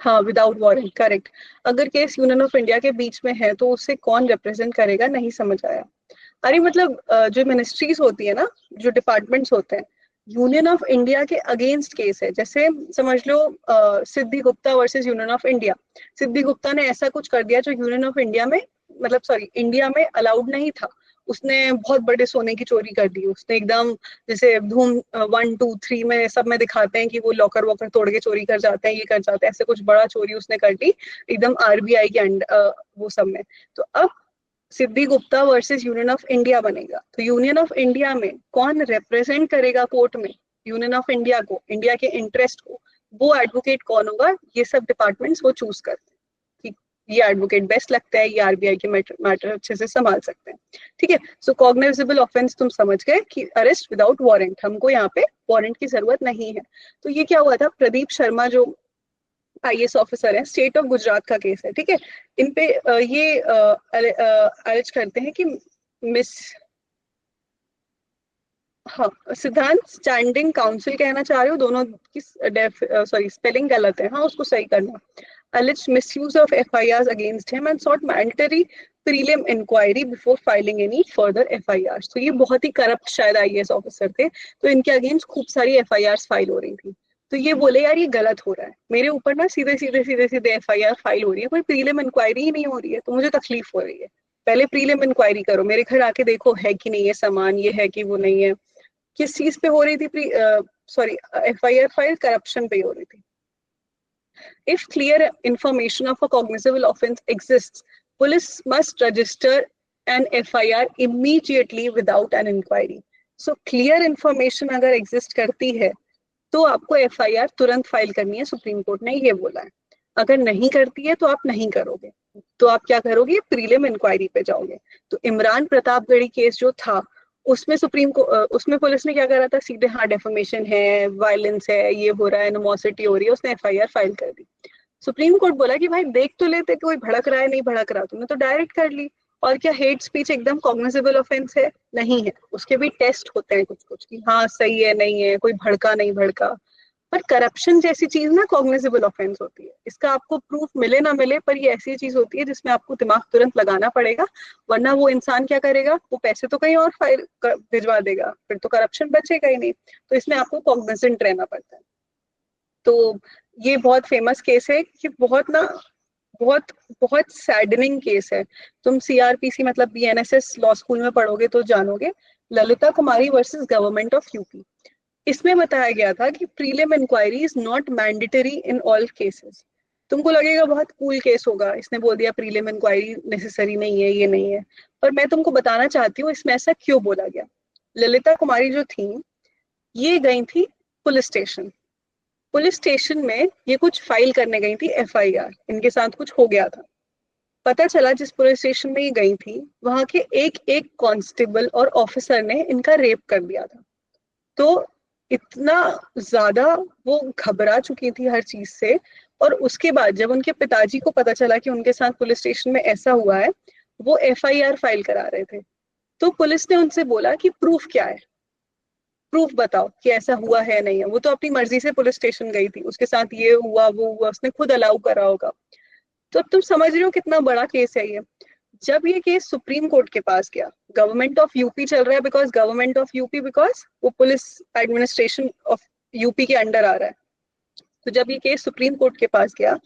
हाँ, without warrant, correct. अगर case union of India के बीच में है तो उसे कौन रिप्रेजेंट करेगा, नहीं समझ आया। अरे मतलब जो मिनिस्ट्रीज होती है ना, जो डिपार्टमेंट्स होते हैं, यूनियन ऑफ इंडिया के अगेंस्ट केस है। जैसे समझ लो Siddhi Gupta versus union of India. Siddhi Gupta ने ऐसा कुछ कर दिया जो यूनियन ऑफ इंडिया में, मतलब सॉरी, इंडिया में अलाउड नहीं था। उसने बहुत बड़े सोने की चोरी कर दी, उसने एकदम, जैसे धूम 1 2 3 में सब में दिखाते हैं कि वो लॉकर वॉकर तोड़ के चोरी कर जाते हैं, ये कर जाते हैं, ऐसे कुछ बड़ा चोरी उसने कर दी एकदम आरबीआई के वो सब में। तो अब Siddhi Gupta versus union of India बनेगा, तो यूनियन ऑफ इंडिया में कौन रिप्रेजेंट करेगा कोर्ट में यूनियन ऑफ इंडिया को, इंडिया के इंटरेस्ट को, वो एडवोकेट कौन होगा, ये सब डिपार्टमेंट्स वो चूज करते हैं कि ये एडवोकेट बेस्ट लगता है, ये आरबीआई के मैटर अच्छे से संभाल सकते हैं। ठीक है, सो कॉग्निजेबल ऑफेंस तुम समझ गए कि अरेस्ट विदाउट वारंट, हमको यहाँ पे वारंट की जरूरत नहीं है। तो ये क्या हुआ था, प्रदीप शर्मा जो आईएएस ऑफिसर है, स्टेट ऑफ गुजरात का केस है। ठीक है, इन पे ये अर्ज करते हैं कि मिस, हाँ, सिद्धांत स्टैंडिंग काउंसिल कहना चाह रहे हो, दोनों की सॉरी स्पेलिंग गलत है, हाँ उसको सही करना। alleged misuse of FIRs against him and sought mandatory prelim inquiry before filing any further FIRs। तो ये बहुत ही करप्ट शायद आईएएस ऑफिसर थे, तो इनके अगेंस्ट खूब सारी FIRs फाइल हो रही थी। तो ये बोले यार ये गलत हो रहा है, मेरे ऊपर ना सीधे सीधे सीधे सीधे FIR फाइल हो रही है, कोई प्रीलिम इंक्वायरी ही नहीं हो रही है, तो मुझे तकलीफ हो रही है। पहले प्रीलिम इंक्वायरी करो, मेरे घर आके देखो है कि नहीं है सामान, ये है कि वो नहीं है। किस चीज पे हो रही थी सॉरी FIR फाइल, करप्शन पे हो रही थी। If clear information of a cognizable offense exists, police must register an FIR immediately without an inquiry. So clear information अगर exist करती है तो आपको FIR तुरंत फाइल करनी है, सुप्रीम कोर्ट ने ये बोला है। अगर नहीं करती है तो आप नहीं करोगे, तो आप क्या करोगे, प्रीलिम इंक्वायरी पे जाओगे। तो इमरान प्रतापगढ़ी केस जो था, उसमें सुप्रीम को उसमें पुलिस ने क्या करा था, सीधे हाँ डेफेमेशन है, वायलेंस है, ये हो रहा है, एनिमोसिटी हो रही है, उसने FIR फाइल कर दी। सुप्रीम कोर्ट बोला कि भाई देख तो लेते कोई भड़क रहा है नहीं भड़क रहा, तुमने तो डायरेक्ट कर ली। और क्या हेट स्पीच एकदम कॉग्निजेबल ऑफेंस है, नहीं है, उसके भी टेस्ट होते हैं कुछ कुछ कि हाँ सही है नहीं है, कोई भड़का नहीं भड़का। पर करप्शन जैसी चीज ना कॉग्निजेबल ऑफेंस होती है, इसका आपको प्रूफ मिले ना मिले, पर ये ऐसी चीज होती है जिसमें आपको दिमाग तुरंत लगाना पड़ेगा, वरना वो इंसान क्या करेगा, वो पैसे तो कहीं और फाइल भिजवा देगा, फिर तो करप्शन बचेगा ही नहीं। तो इसमें आपको कॉग्निजेंट रहना पड़ता है। तो ये बहुत फेमस केस है कि बहुत ना, बहुत बहुत सैडनिंग केस है। तुम सीआरपीसी मतलब बीएनएसएस लॉ स्कूल में पढ़ोगे तो जानोगे, Lalita Kumari versus government of UP. इसमें बताया गया था कि prelim inquiry is not mandatory in all cases. तुमको लगेगा बहुत कूल केस होगा, इसने बोल दिया प्रीलिम इंक्वायरी नेसेसरी नहीं है, ये नहीं है। पर मैं तुमको बताना चाहती हूँ इसमें ऐसा क्यों बोला गया। ललिता कुमारी जो थी, ये गई थी पुलिस स्टेशन। पुलिस स्टेशन में ये कुछ फाइल करने गई थी FIR, इनके साथ कुछ हो गया था। पता चला जिस पुलिस स्टेशन में ये गई थी, वहां के एक एक कांस्टेबल और ऑफिसर ने इनका रेप कर दिया था। तो इतना ज्यादा वो घबरा चुकी थी हर चीज से। और उसके बाद जब उनके पिताजी को पता चला कि उनके साथ पुलिस स्टेशन में ऐसा हुआ है, वो FIR फाइल करा रहे थे। तो पुलिस ने उनसे बोला कि प्रूफ क्या है, प्रूफ बताओ कि ऐसा हुआ है नहीं है। वो तो अपनी मर्जी से पुलिस स्टेशन गई थी, उसके साथ ये हुआ वो हुआ, उसने खुद अलाउ करा होगा। तो अब तुम समझ रहे हो कितना बड़ा केस है ये। जब ये केस सुप्रीम कोर्ट के पास गया, गवर्नमेंट ऑफ यूपी चल रहा है, because government of UP, because वो पुलिस एडमिनिस्ट्रेशन ऑफ यूपी के अंडर आ रहा है। तो जब ये केस सुप्रीम कोर्ट के पास गया,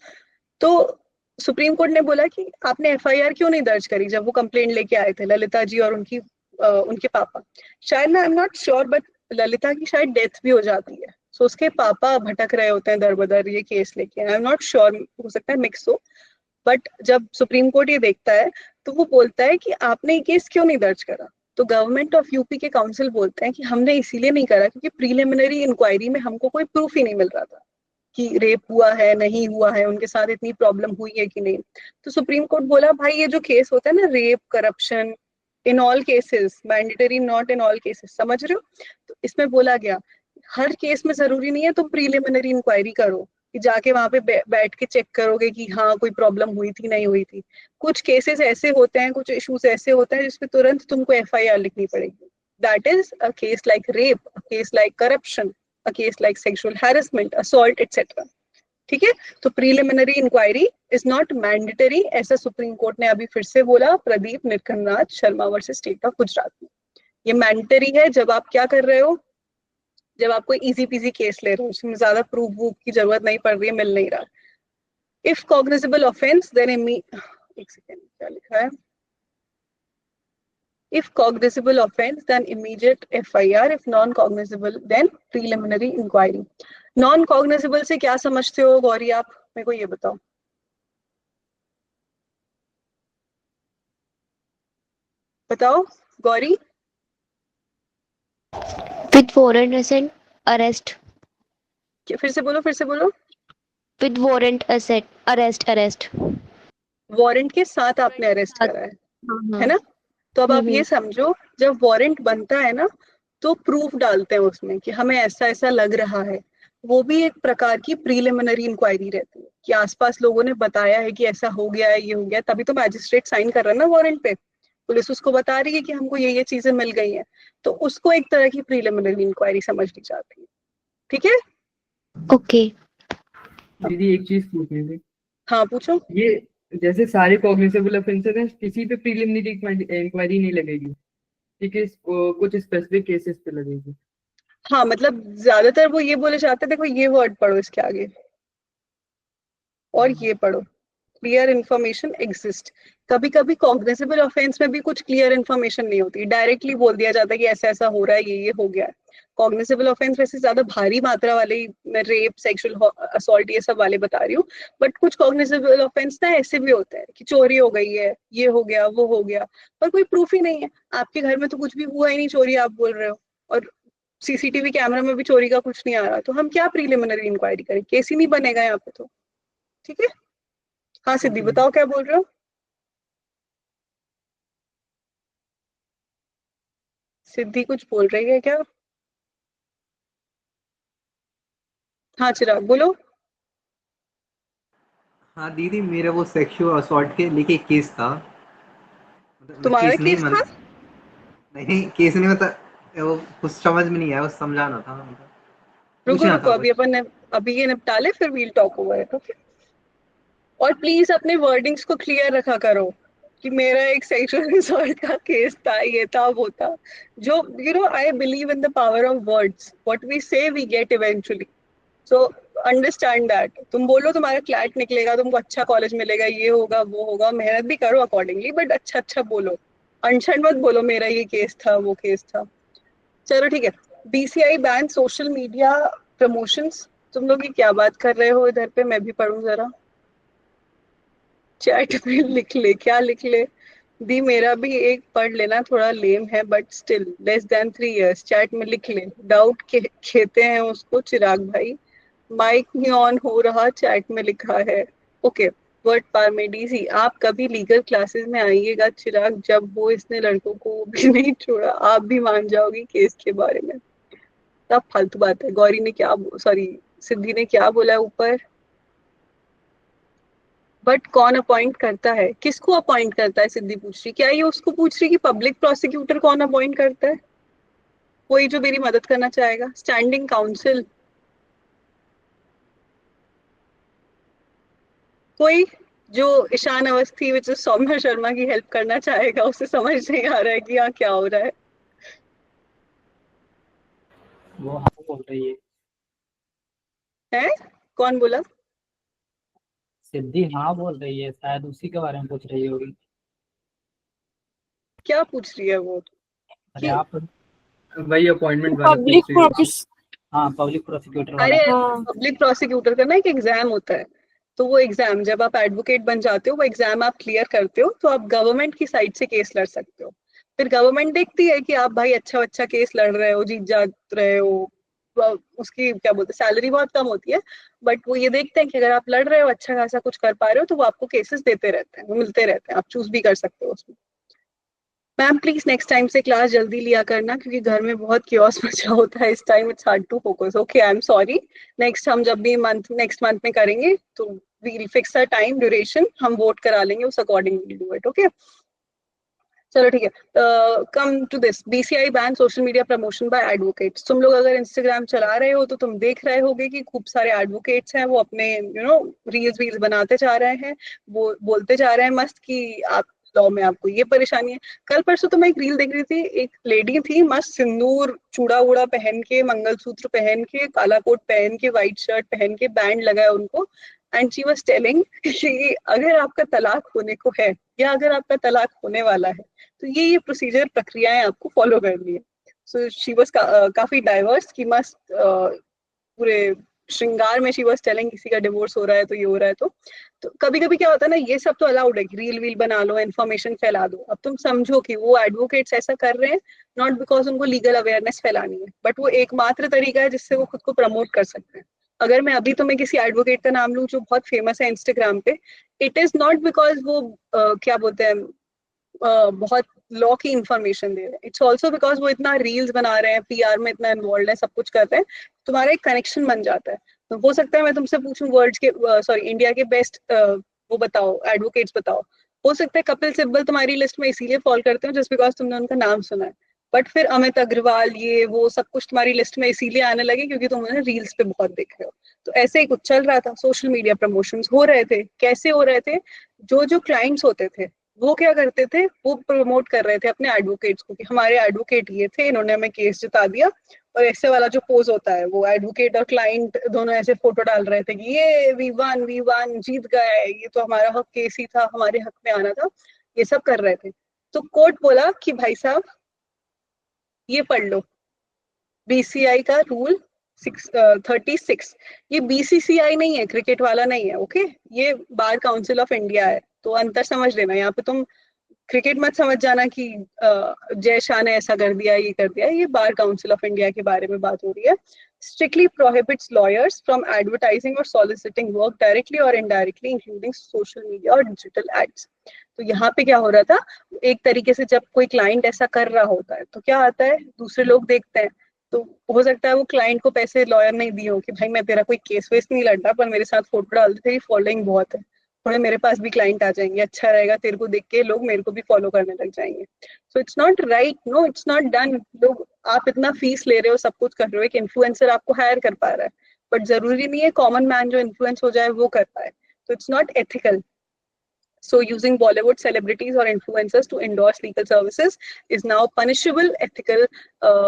तो सुप्रीम कोर्ट ने बोला कि आपने FIR क्यों नहीं दर्ज करी, जब वो कंप्लेंट लेके आए थे ललिता जी और उनके पापा। शायद ना, I am not sure, but Lalita की शायद डेथ भी हो जाती है, सो उसके पापा भटक रहे होते हैं दर बदर ये केस लेके, आई एम नॉट श्योर, हो सकता है मिक्स हो। बट जब सुप्रीम कोर्ट ये देखता है, तो वो बोलता है कि आपने ये केस क्यों नहीं दर्ज करा। तो गवर्नमेंट ऑफ यूपी के काउंसिल बोलते हैं कि हमने इसीलिए नहीं करा क्योंकि प्रीलिमिनरी इंक्वायरी में हमको कोई प्रूफ ही नहीं मिल रहा था कि रेप हुआ है नहीं हुआ है, उनके साथ इतनी प्रॉब्लम हुई है कि नहीं। तो सुप्रीम कोर्ट बोला भाई ये जो केस होता है ना, rape corruption, in all cases mandatory, not in all cases, समझ रहे हो। तो इसमें बोला गया हर केस में जरूरी नहीं है तुम प्रीलिमिनरी इंक्वायरी करो, कि जाके वहां पे बैठ के चेक करोगे कि हाँ कोई प्रॉब्लम हुई थी नहीं हुई थी। कुछ केसेस ऐसे होते हैं, कुछ इश्यूज ऐसे होते हैं जिसपे तुरंत तुमको FIR लिखनी पड़ेगी। That is a case like rape, a case like corruption, a case like sexual harassment, assault, etc. ठीक है, तो preliminary inquiry is not mandatory, ऐसा सुप्रीम कोर्ट ने अभी फिर से बोला Pradeep Nirankarnath Sharma versus state of Gujarat में। ये मैंडेटरी है जब आप क्या कर रहे हो, जब आप कोई इजी पीजी केस ले रहे हो, उसमें ज्यादा प्रूफ वूफ की जरूरत नहीं पड़ रही है, मिल नहीं रहा। इफ कॉग्निजेबल ऑफेंस देन एक सेकेंड क्या लिखा है, if cognizable offense then immediate FIR, if non cognizable then preliminary inquiry। non cognizable से क्या समझते हो गौरी, आप मेरे को ये बताओ। बताओ Gauri. With warrant assent arrest. फिर से बोलो, फिर से बोलो। With warrant assent arrest. Warrant के साथ आपने अरेस्ट करा है ना। तो अब आप ये समझो, जब वारंट बनता है ना तो प्रूफ डालते हैं उसमें कि हमें ऐसा ऐसा लग रहा है, वो भी एक प्रकार की प्रीलिमिनरी इंक्वायरी रहती है कि आसपास लोगों ने बताया है कि ऐसा हो गया है, ये हो गया, तभी तो मैजिस्ट्रेट साइन कर रहा है ना वारंट पे। पुलिस उसको बता रही है कि हमको ये चीजें मिल गई हैं, तो उसको एक तरह की प्रीलिमिनरी इंक्वायरी समझ ली जाती है। ठीक है, ओके। दीदी एक चीज पूछनी थी। हाँ पूछो। ये जैसे सारे कॉग्निजेबल ऑफेंसेस हैं, किसी पे प्रीलिमिनरी इंक्वायरी नहीं लगेगी, ठीक है, कुछ स्पेसिफिक केसेस पे लगेगी। हाँ मतलब ज्यादातर वो ये बोले चाहते हैं, देखो ये वर्ड पढ़ो इसके आगे और ये पढ़ो, क्लियर इन्फॉर्मेशन एग्जिस्ट। कभी कभी कॉग्निजेबल ऑफेंस में भी कुछ क्लियर इन्फॉर्मेशन नहीं होती, डायरेक्टली बोल दिया जाता है कि ऐसा ऐसा हो रहा है, ये हो गया है। कॉग्निजेबल ऑफेंस वैसे ज्यादा भारी मात्रा वाले, मैं रेप सेक्सुअल असॉल्ट ये सब वाले बता रही हूँ, बट कुछ कॉग्निजेबल ऑफेंस ना ऐसे भी होते हैं कि चोरी हो गई है, ये हो गया, वो हो गया, पर कोई प्रूफ ही नहीं है। आपके घर में तो कुछ भी हुआ ही नहीं, चोरी आप बोल रहे हो, और सीसीटीवी कैमरा में भी चोरी का कुछ नहीं आ रहा, तो हम क्या प्रीलिमिनरी इंक्वायरी करें, केस ही नहीं बनेगा यहाँ पे तो। ठीक है, हाँ सिद्धि बताओ क्या बोल रहे हो। सिद्धि कुछ बोल रही है क्या। हाँ चिराग बोलो। हाँ दीदी, मेरा वो सेक्सुअल असॉल्ट के लेके केस था। मतलब तुम्हारा केस नहीं केस था। नहीं केस नहीं, मतलब वो कुछ समझ में नहीं आया, वो समझाना था, मतलब रुको पूछना रुको, था अभी कुछ। अपन ने अभी ये निपटा ले, फिर वील टॉक ओवर है। ओके, और प्लीज अपने वर्डिंग्स को क्लियर रखा करो कि मेरा एक सेक्सुअल असॉल्ट का केस था, ये था, वो था। जो I believe in the power of words, what we say we get eventually. So understand that. तुम बोलो तुम्हारा क्लैट निकलेगा, तुमको अच्छा कॉलेज मिलेगा, ये होगा वो होगा, मेहनत भी करो अकॉर्डिंगली, बट अच्छा अच्छा बोलो, अनशन मत बोलो मेरा ये केस था वो केस था। चलो ठीक है। BCI ban social media promotions. तुम लोग ये क्या बात कर रहे हो इधर पे, मैं भी पढ़ूं जरा। चैट में लिख ले, क्या लिख ले दी, मेरा भी एक पढ़ लेना, थोड़ा लेम है but still less than 3 years। Chat में लिख ले, डाउट खेते हैं उसको चिराग भाई। माइक नहीं ऑन हो रहा, चैट में लिखा है। ओके, वर्ड पार में डीसी, आप कभी लीगल क्लासेस में आइएगा चिराग, जब वो इसने लड़कों को भी नहीं छोड़ा, आप भी मान जाओगी केस के बारे में। सब फालतू बात है। गौरी ने क्या, सॉरी सिद्धि ने क्या बोला ऊपर, बट कौन अपॉइंट करता है, किसको अपॉइंट करता है, सिद्धि पूछ रही, क्या ये उसको पूछ रही कि पब्लिक प्रोसिक्यूटर कौन अपॉइंट करता है। कोई जो मेरी मदद करना चाहेगा, स्टैंडिंग काउंसिल, कोई जो ईशान अवस्थी विच सौम्या शर्मा की हेल्प करना चाहेगा, उसे समझ नहीं आ रहा है कि यहाँ क्या हो रहा है। वो हाँ बोल रही है। हैं, कौन बोला। सिद्धि हाँ बोल रही है, शायद उसी के बारे में पूछ रही होगी। क्या पूछ रही है वो अरे कि, आप वही अपॉइंटमेंट वाला पब्लिक पूछ रही होगी। हाँ पब्लिक प्रोसिक्यूटर वाला। अरे हाँ पब्लिक प्रोसिक्यूटर का ना एक एग्जाम होता है, तो वो एग्जाम जब आप एडवोकेट बन जाते हो, वो एग्जाम आप क्लियर करते हो, तो आप गवर्नमेंट की साइड से केस लड़ सकते हो। फिर गवर्नमेंट देखती है कि आप भाई अच्छा अच्छा केस लड़ रहे हो, जीत जात रहे हो, उसकी क्या बोलते हैं, सैलरी बहुत कम होती है, बट वो ये देखते हैं कि अगर आप लड़ रहे हो, अच्छा खासा कुछ कर पा रहे हो, तो वो आपको केसेस देते रहते हैं, वो मिलते रहते हैं, आप चूज भी कर सकते हो उसमें। मैम प्लीज नेक्स्ट टाइम से क्लास जल्दी लिया करना, क्योंकि घर में बहुत क्योस मचा होता है इस time, it's hard to focus. Okay I am sorry. Next हम जब भी नेक्स्ट मंथ में करेंगे तो we'll fix a time duration, हम वोट करा लेंगे, उस according will do it. Okay चलो ठीक है, come to this, BCI ban social media promotion by advocates. तुम लोग अगर इंस्टाग्राम चला रहे हो तो तुम देख रहे होगे कि खूब सारे एडवोकेट्स हैं, वो अपने रील्स वील्स बनाते जा रहे हैं, वो बोलते जा रहे हैं मस्त कि आप लॉ में आपको ये परेशानी है। कल परसों तो मैं एक रील देख रही थी, एक लेडी थी मस्त सिंदूर चूड़ा वूड़ा पहन के, मंगलसूत्र पहन के, काला कोट पहन के, व्हाइट शर्ट पहन के, बैंड लगाया उनको, एंड शी वाज टेलिंग कि अगर आपका तलाक होने को है या अगर आपका तलाक होने वाला है तो ये प्रोसीजर प्रक्रियाएं आपको फॉलो करनी है। सो शी वाज काफी डाइवर्स कि मस्त पूरे श्रृंगार में शी वाज टेलिंग किसी का डिवोर्स हो रहा है तो ये हो रहा है। तो कभी कभी क्या होता है ना, ये सब तो अलाउड है कि रील वील बना लो, इन्फॉर्मेशन फैला दो। अब तुम समझो कि वो एडवोकेट्स ऐसा कर रहे हैं नॉट बिकॉज उनको लीगल अवेयरनेस फैलानी है, बट वो एकमात्र तरीका है जिससे वो खुद को प्रमोट कर सकते हैं। अगर मैं अभी तुम्हें किसी एडवोकेट का नाम लूं जो बहुत फेमस है इंस्टाग्राम पे, इट इज नॉट बिकॉज वो क्या बोलते हैं बहुत लॉ की इंफॉर्मेशन दे रहे हैं, इट्स ऑल्सो बिकॉज वो इतना रील्स बना रहे हैं, पीआर में इतना इन्वॉल्व है, सब कुछ कर रहे हैं, तुम्हारा एक कनेक्शन बन जाता है। तो हो सकता है मैं तुमसे पूछूं वर्ल्ड के सॉरी इंडिया के बेस्ट वो बताओ एडवोकेट्स बताओ, हो सकता है कपिल सिब्बल तुम्हारी लिस्ट में इसीलिए फॉल करते हो जस्ट बिकॉज तुमने उनका नाम सुना है, बट फिर अमित अग्रवाल ये वो सब कुछ तुम्हारी लिस्ट में इसीलिए आने लगे क्योंकि तुम उन्हें रील्स पे बहुत देख रहे हो। तो ऐसे ही कुछ चल रहा था, सोशल मीडिया प्रमोशंस हो रहे थे। कैसे हो रहे थे, जो जो क्लाइंट्स होते थे वो क्या करते थे, वो प्रमोट कर रहे थे अपने एडवोकेट्स को कि हमारे एडवोकेट ये थे, इन्होंने हमें केस जिता दिया। और ऐसे वाला जो पोज होता है, वो एडवोकेट और क्लाइंट दोनों ऐसे फोटो डाल रहे थे कि ये वी वन जीत गए, ये तो हमारा हक केस ही था, हमारे हक में आना था, ये सब कर रहे थे। तो कोर्ट बोला कि भाई साहब ये पढ़ लो, बीसीआई का रूल 36, ये बीसीसीआई नहीं है, क्रिकेट वाला नहीं है, ओके, ये बार काउंसिल ऑफ इंडिया है। तो अंतर समझ लेना, यहाँ पे तुम क्रिकेट मत समझ जाना कि जय शाह ने ऐसा कर दिया, ये कर दिया, ये बार काउंसिल ऑफ इंडिया के बारे में बात हो रही है। Strictly prohibits lawyers from advertising और सॉलिसिटिंग वर्क डायरेक्टली और इनडायरेक्टली इंक्लूडिंग सोशल मीडिया और डिजिटल एड्स। तो यहाँ पे क्या हो रहा था, एक तरीके से जब कोई क्लाइंट ऐसा कर रहा होता है तो क्या आता है, दूसरे लोग देखते हैं, तो हो सकता है वो क्लाइंट को पैसे लॉयर नहीं दिए हो कि भाई मैं तेरा कोई केस वेस नहीं लड़ रहा, पर मेरे साथ फोटो डाल दे, तेरी फॉलोइंग बहुत है, थोड़े मेरे पास भी क्लाइंट आ जाएंगे, अच्छा रहेगा, तेरे को देख के लोग मेरे को भी फॉलो करने लग जाएंगे। So it's not right, no it's not done. लोग, आप इतना फीस ले रहे हो, सब कुछ कर रहे हो, एक इन्फ्लुएंसर आपको हायर कर पा रहा है, बट जरूरी नहीं है कॉमन मैन जो इन्फ्लुएंस हो जाए वो कर पाए। तो it's not ethical. So using Bollywood celebrities or influencers to endorse legal services is now punishable ethical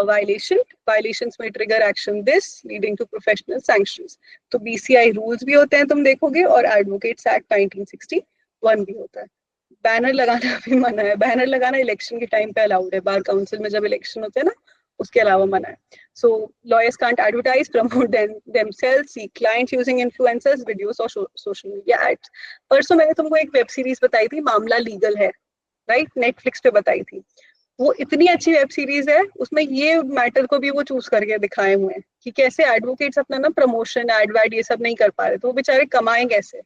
violation. Violations may trigger action this leading to professional sanctions. तो BCI rules भी होते हैं तुम देखोगे, और Advocates Act 1961 भी होता है। बैनर लगाना भी मना है, बैनर लगाना इलेक्शन के टाइम पे अलाउड है, बार काउंसिल में जब इलेक्शन होते हैं ना, उसके अलावा मना है। So lawyers can't advertise, promote themselves, seek clients using influencers, videos और social media ads. परसों मैंने तुमको एक वेब सीरीज बताई थी, मामला लीगल है, राइट, नेटफ्लिक्स पे बताई थी। वो इतनी अच्छी वेब सीरीज है, उसमें ये मैटर को भी वो चूज करके दिखाए हुए हैं कि कैसे एडवोकेट्स अपना ना प्रमोशन एड वैड ये सब नहीं कर पा रहे, तो वो बेचारे कमाएं कैसे,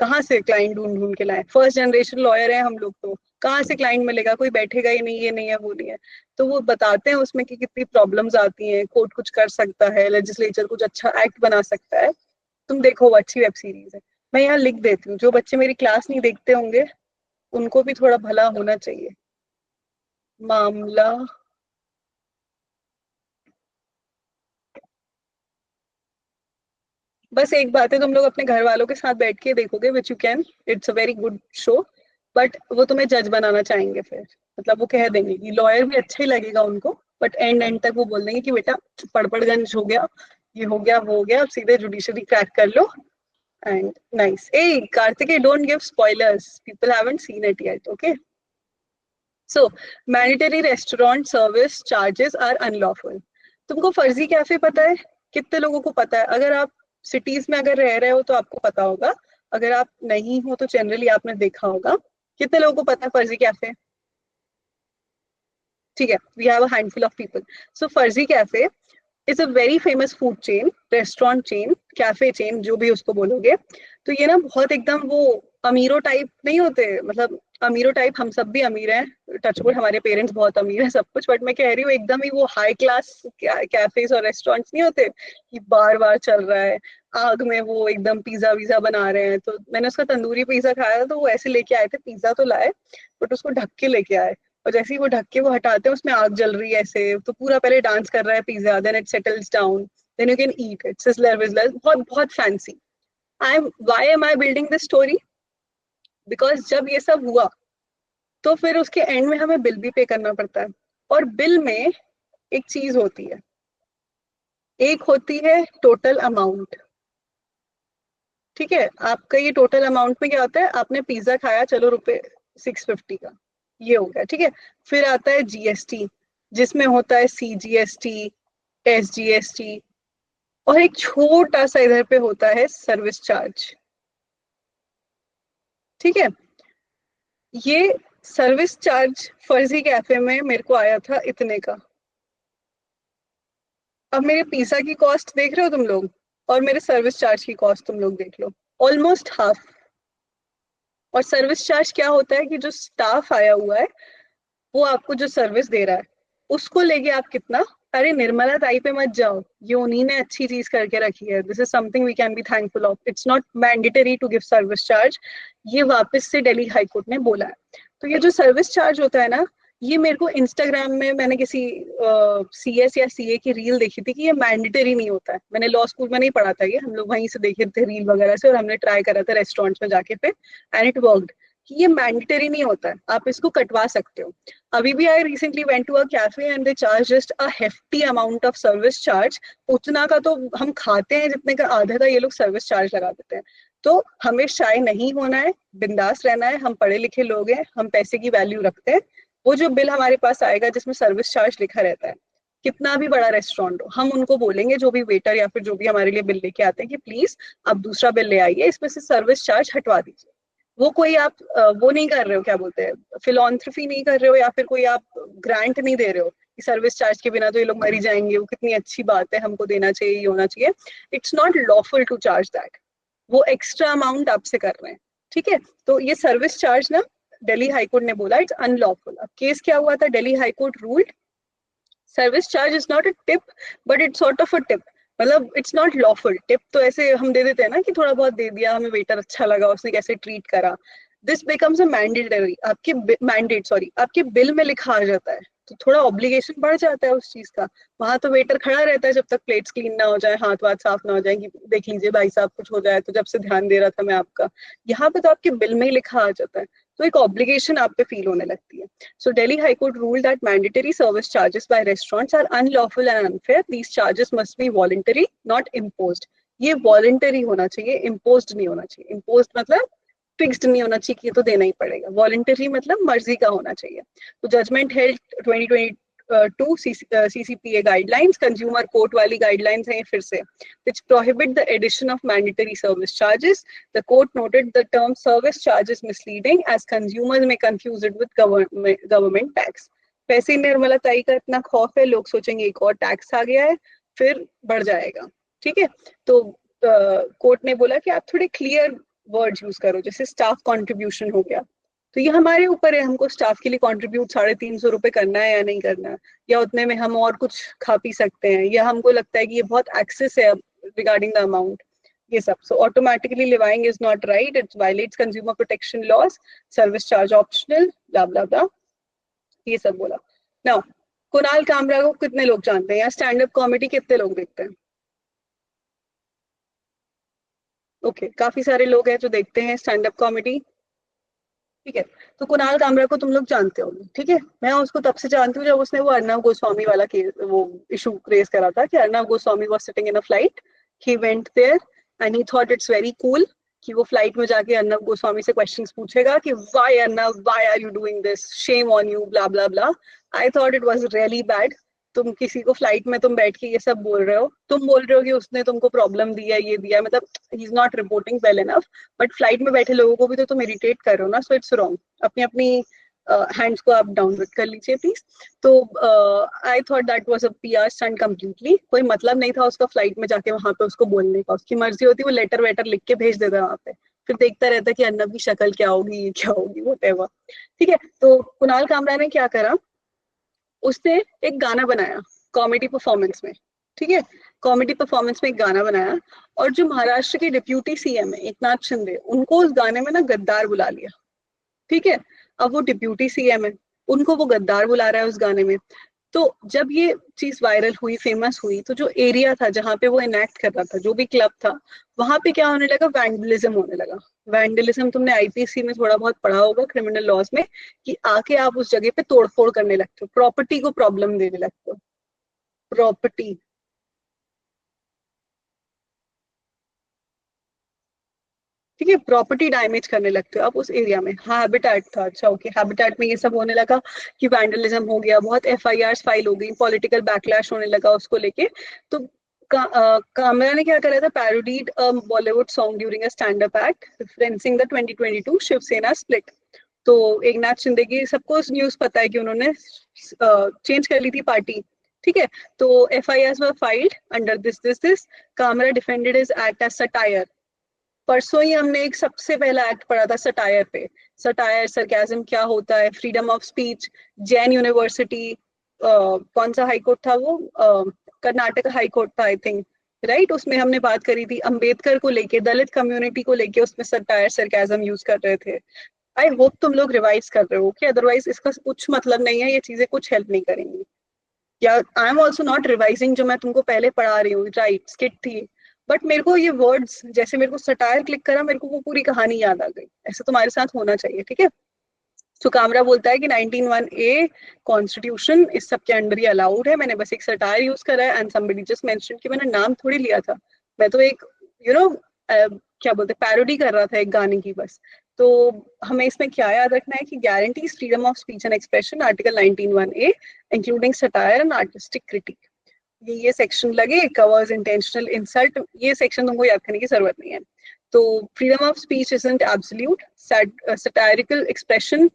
कहाँ से क्लाइंट ढूंढ ढूंढ के लाए। फर्स्ट जनरेशन लॉयर है हम लोग, तो कहाँ से क्लाइंट मिलेगा, कोई बैठेगा ही नहीं, ये नहीं है वो नहीं है। तो वो बताते हैं उसमें कि कितनी प्रॉब्लम्स आती हैं, कोर्ट कुछ कर सकता है, लेजिस्लेचर कुछ अच्छा एक्ट बना सकता है। तुम देखो, वो अच्छी वेब सीरीज है। मैं यहाँ लिख देती हूँ, जो बच्चे मेरी क्लास नहीं देखते होंगे उनको भी थोड़ा भला होना चाहिए। मामला बस एक बात है, तुम लोग अपने घर वालों के साथ बैठ के देखोगे, which you can, it's a very good show, but वो तुम्हें जज बनाना चाहेंगे फिर, मतलब वो कह देंगे कि लॉयर भी अच्छा ही लगेगा उनको, बट एंड तक वो बोल देंगे कि बेटा पड़पड़गंज हो गया, ये हो गया, वो हो गया, अब सीधे जुडिशरी क्रैक कर लो। एंड नाइस, ए Kartikeya, don't give spoilers, people haven't seen it yet, okay. So mandatory restaurant service charges are unlawful. तुमको फर्जी कैफे पता है? कितने लोगों को पता है? अगर आप सिटीज में अगर रह रहे हो तो आपको पता होगा, अगर आप नहीं हो तो जनरली आपने देखा होगा। कितने लोगों को पता है फर्जी कैफे? ठीक है, we have a handful of people. So Farzi cafe is a very famous food chain, restaurant chain, cafe chain, जो भी उसको बोलोगे। तो ये ना बहुत एकदम वो अमीरों टाइप नहीं होते, मतलब अमीरों टाइप, हम सब भी अमीर हैं, टचवुड हमारे पेरेंट्स बहुत अमीर हैं, सब कुछ, बट मैं कह रही हूँ एकदम ही वो हाई क्लास कैफेज और रेस्टोरेंट्स नहीं होते कि बार बार चल रहा है, आग में वो एकदम पिज्जा वीजा बना रहे हैं। तो मैंने उसका तंदूरी पिज्जा खाया था, तो वो ऐसे लेके आए थे, पिज्जा तो लाए बट उसको ढक के लेके आए, और जैसे ही वो ढक्के को हटाते हैं उसमें आग जल रही है ऐसे, तो पूरा पहले डांस कर रहा है pizza, then it settles down, then you can eat it, sizzler विजलर, बहुत बहुत fancy. Why am I building this story? Because जब ये सब हुआ तो फिर उसके एंड में हमें बिल भी पे करना पड़ता है, और बिल में एक चीज होती है, एक होती है टोटल अमाउंट। ठीक है, आपका ये टोटल अमाउंट में क्या होता है, आपने पिज्जा खाया, चलो रुपए 650 का, ये हो गया। ठीक है, फिर आता है जीएसटी, जिसमें होता है सीजीएसटी, एसजीएसटी, और एक छोटा सा इधर पे होता है सर्विस चार्ज। ठीक है, ये सर्विस चार्ज फर्जी कैफे में मेरे को आया था इतने का। अब मेरे पिज्जा की कॉस्ट देख रहे हो तुम लोग, और मेरे सर्विस चार्ज की कॉस्ट तुम लोग देख लो, ऑलमोस्ट हाफ। और सर्विस चार्ज क्या होता है कि जो स्टाफ आया हुआ है वो आपको जो सर्विस दे रहा है उसको लेके आप कितना, अरे निर्मला ताई पे मत जाओ, ये उन्हीं ने अच्छी चीज करके रखी है, this is something we can be thankful of, it's not mandatory to give service charge, ये वापस से दिल्ली हाई कोर्ट ने बोला है। तो ये जो सर्विस चार्ज होता है ना, ये मेरे को इंस्टाग्राम में मैंने किसी सीएस या सीए की रील देखी थी कि ये मैंडेटरी नहीं होता है। मैंने लॉ स्कूल में नहीं पढ़ा था ये, हम लोग वहीं से देखे थे रील वगैरह से, और हमने ट्राई करा था रेस्टोरेंट्स में जाके पे, एंड इट वर्कड, कि ये मैंडेटरी नहीं होता है, आप इसको कटवा सकते हो। अभी भी I recently went to a cafe and they charge just a hefty amount of service charge. उतना का तो हम खाते हैं जितने का आधा का ये लोग सर्विस चार्ज लगा देते हैं। तो हमें शाय नहीं होना है, बिंदास रहना है, हम पढ़े लिखे लोग हैं, हम पैसे की वैल्यू रखते हैं। वो जो बिल हमारे पास आएगा जिसमें सर्विस चार्ज लिखा रहता है, कितना भी बड़ा रेस्टोरेंट हो, हम उनको बोलेंगे, जो भी वेटर या फिर जो भी हमारे लिए बिल लेके आते हैं, कि प्लीज आप दूसरा बिल ले आइए, इसमें से सर्विस चार्ज हटवा दीजिए। वो कोई आप वो नहीं कर रहे हो, क्या बोलते हैं, फिलॉन्थ्रफी नहीं कर रहे हो, या फिर कोई आप ग्रांट नहीं दे रहे हो कि सर्विस चार्ज के बिना तो ये लोग मरी जाएंगे, वो कितनी अच्छी बात है, हमको देना चाहिए, ये होना चाहिए। It's not lawful to charge that, वो एक्स्ट्रा अमाउंट आपसे कर रहे हैं। ठीक है, तो ये सर्विस चार्ज ना दिल्ली हाईकोर्ट ने बोला इट्स अनलॉफुल। अब केस क्या हुआ था, Delhi high court ruled service charge is not a tip but it's sort of a tip, मतलब इट्स नॉट लॉफुल। टिप तो ऐसे हम दे देते हैं ना कि थोड़ा बहुत दे दिया, हमें वेटर अच्छा लगा, उसने कैसे ट्रीट करा। दिस बिकम्स अ मैंडेटरी, आपके मैंडेट सॉरी आपके बिल में लिखा आ जाता है, तो थोड़ा ऑब्लिगेशन बढ़ जाता है उस चीज का। वहां तो वेटर खड़ा रहता है जब तक प्लेट्स क्लीन ना हो जाए, हाथ वाथ साफ ना हो जाए, कि देख लीजिए भाई साहब कुछ हो जाए, तो जब से ध्यान दे रहा था मैं आपका। यहाँ पे तो आपके बिल में ही लिखा आ जाता है, तो एक ऑब्लिगेशन आप पे फील होने लगती है। So Delhi High Court ruled that mandatory service charges by restaurants are unlawful and unfair. These charges must be voluntary, not imposed. ये voluntary होना चाहिए, imposed नहीं होना चाहिए। imposed मतलब फिक्स्ड नहीं होना चाहिए कि ये तो देना ही पड़ेगा, voluntary मतलब मर्जी का होना चाहिए। तो judgement held 2022 CCPA guidelines, consumer court वाली गाइडलाइंस हैं फिर से, which prohibit the addition of mandatory service charges. The court noted the term service charge is misleading as consumers may confuse it with government tax. वैसे ही निर्मला ताई का इतना खौफ है, लोग सोचेंगे एक और टैक्स आ गया है फिर बढ़ जाएगा। ठीक है, तो कोर्ट ने बोला कि आप थोड़े क्लियर वर्ड यूज करो, जैसे स्टाफ कंट्रीब्यूशन हो गया, तो ये हमारे ऊपर है, हमको स्टाफ के लिए कंट्रीब्यूट 350 रुपए करना है या नहीं करना है, या उतने में हम और कुछ खा पी सकते हैं, या हमको लगता है कि ये बहुत एक्सेस है रिगार्डिंग द अमाउंट, ये सब। So automatically levying is not right, it violates consumer protection laws, service charge optional, blah blah blah, ये सब बोला। नाउ कुणाल कामरा को कितने लोग जानते हैं, या स्टैंड अप कॉमेडी कितने लोग देखते हैं? ओके, काफी सारे लोग हैं जो देखते हैं स्टैंड अप कॉमेडी। ठीक है, तो कुणाल कामरा को तुम लोग जानते होंगे। ठीक है, मैं उसको तब से जानती हूँ जब उसने वो अर्नब गोस्वामी वाला केस, वो इशू रेज करा था कि Arnab Goswami was sitting in a flight, he went there and he thought it's very cool कि वो फ्लाइट में जाके अर्नब गोस्वामी से क्वेश्चंस पूछेगा कि why Arnab, why are you doing this, shame on you, blah blah blah. I thought it was really bad. तुम किसी को फ्लाइट में तुम बैठ के ये सब बोल रहे हो, तुम बोल रहे हो कि उसने तुमको प्रॉब्लम दिया, ये दिया, मतलब he is not reporting well enough, but flight में बैठे लोगों को भी तो तुम इरिटेट कर रहे हो ना, सो इट्स रॉन्ग। अपनी अपनी हैंड्स को आप डाउनवर्ड कर लीजिए प्लीज। तो I thought that was a PR stunt completely, कोई मतलब नहीं था उसका फ्लाइट में जाके वहां पे उसको बोलने का, उसकी मर्जी होती, वो लेटर वेटर लिख के भेज देता वहां पे, फिर देखता रहता कि अर्नब की शक्ल क्या होगी, क्या होगी, व्हाटएवर। ठीक है, तो कुणाल कामरा ने क्या करा, उसने एक गाना बनाया कॉमेडी परफॉर्मेंस में। ठीक है, कॉमेडी परफॉर्मेंस में एक गाना बनाया, और जो महाराष्ट्र के डिप्यूटी सीएम है एकनाथ शिंदे, उनको उस गाने में ना गद्दार बुला लिया। ठीक है, अब वो डिप्यूटी सीएम है, उनको वो गद्दार बुला रहा है उस गाने में। तो जब ये चीज वायरल हुई, फेमस हुई, तो जो एरिया था जहाँ पे वो इनेक्ट कर रहा था, जो भी क्लब था, वहां पे क्या होने लगा, वैंडलिज्म होने लगा। वैंडलिज्म तुमने आईपीसी में थोड़ा बहुत पढ़ा होगा, क्रिमिनल लॉज में, कि आके आप उस जगह पे तोड़फोड़ करने लगते हो, प्रॉपर्टी को प्रॉब्लम देने लगते हो, प्रॉपर्टी। ठीक है, प्रॉपर्टी डैमेज करने लगते हो आप उस एरिया में। हैबिटेट था, अच्छा ओके, हैबिटेट में ये सब होने लगा कि वैंडलिज्म हो गया, बहुत एफआईआर फाइल हो गई, पॉलिटिकल बैकलैश होने लगा उसको लेके। तो कामरा ने क्या करा था, parodied Bollywood song during a stand up act referencing the 2022 Shiv Sena split. तो एकनाथ शिंदे की सबको न्यूज पता है कि उन्होंने चेंज कर ली थी पार्टी। ठीक है, तो FIR were filed under this. Kamra defended his act as satire. परसों ही हमने एक सबसे पहला एक्ट पढ़ा था सटायर पे। सटायर, सरकाजम क्या होता है, freedom of speech, Jain university, कौन सा हाई कोर्ट था वो, कर्नाटक हाई कोर्ट था आई थिंक, राइट। उसमें हमने बात करी थी अंबेडकर को लेके, दलित कम्युनिटी को लेके, उसमें सटायर सरकाजम यूज कर रहे थे। आई होप तुम लोग रिवाइज कर रहे हो कि अदरवाइज इसका कुछ मतलब नहीं है, ये चीजें कुछ हेल्प नहीं करेंगी। या I am also not revising, जो मैं तुमको पहले पढ़ा रही हूँ, राइट, स्किट थी, बट मेरे को ये वर्ड्स, जैसे मेरे को सटायर क्लिक करा, मेरे को वो पूरी कहानी याद आ गई। ऐसा तुम्हारे साथ होना चाहिए, ठीक है। सो कामरा बोलता है कि 19(1)(a) कॉन्स्टिट्यूशन इस सब के अंडर ही अलाउड है। मैंने बस एक सटायर यूज करा है, एंड समबडी जस्ट मेंशन कि मैंने नाम थोड़ी लिया था, मैं तो एक क्या बोलते, पैरोडी कर रहा था एक गाने की बस। तो हमें इसमें क्या याद रखना है कि guarantees freedom of speech and expression, article 19(1)(a) including satire and artistic critic. ये सेक्शन लगे, कवर्स इंटेंशनल इंसल्ट, ये सेक्शन तुमको याद करने की जरूरत नहीं है। तो freedom of speech isn't absolute, satirical expression